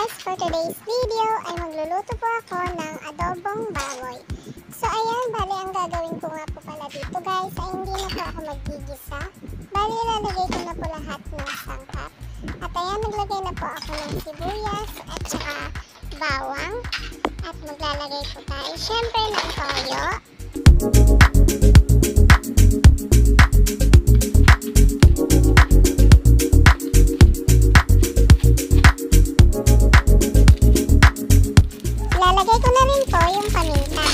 guys, for today's video ay magluluto po ako ng adobong baboy. So ayan, bali ang gagawin ko nga po pala dito guys ay hindi na po ako maggigisa. Bali ilalagay ko na po lahat ng sangkap. At ayan, naglagay na po ako ng sibuyas at saka bawang. At maglalagay po tayo syempre ng toyo. Lalagay ko na rin po yung paminta.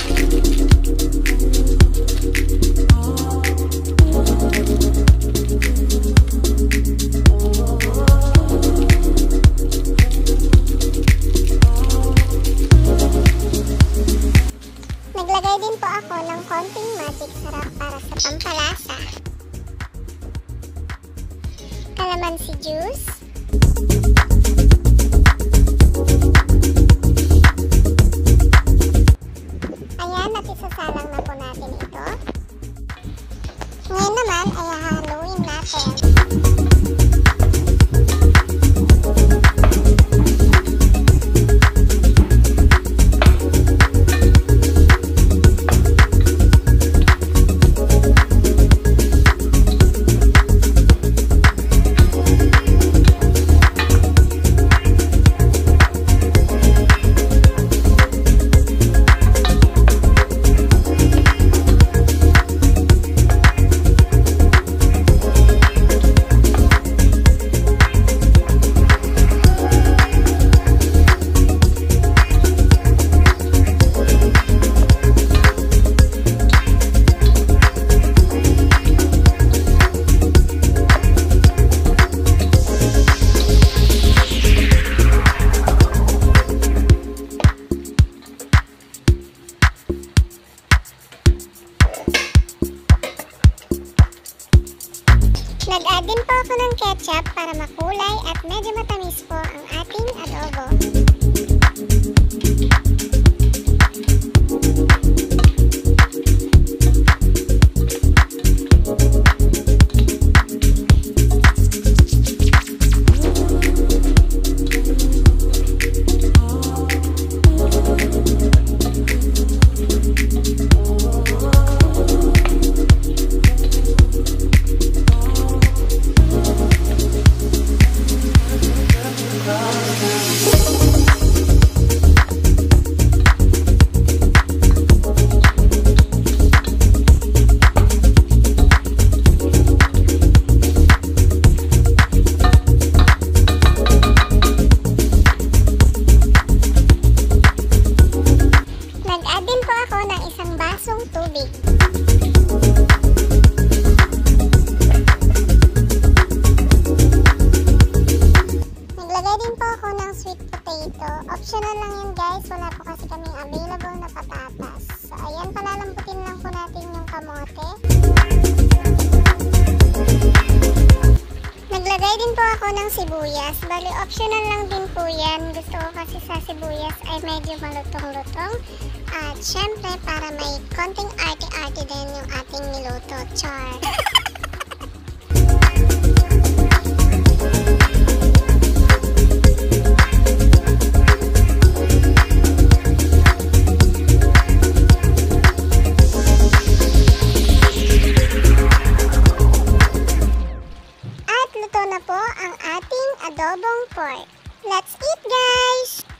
Naglagay din po ako ng konting magic sarap para sa pampalasa. Calamansi juice. Ayan, at isasalang na po natin ito. Ngayon naman ay hahaluin natin. Nag-add din po ako ng ketchup para makulay at medyo matamis po ang ating adobo. Nag-add din po ako ng isang basong tubig. Naglagay din po ako ng sweet potato. Optional lang yun guys, wala po kasi kaming available na patatas. So ayan, palalambutin lang po natin yung kamote. Naglagay din po ako ng sibuyas. Bali optional lang din po yan. Gusto ko kasi sa sibuyas ay medyo malutong-lutong. At syempre para may konting arte-arte din yung ating niluto. Char! At luto na po ang ating adobong pork. Let's eat guys!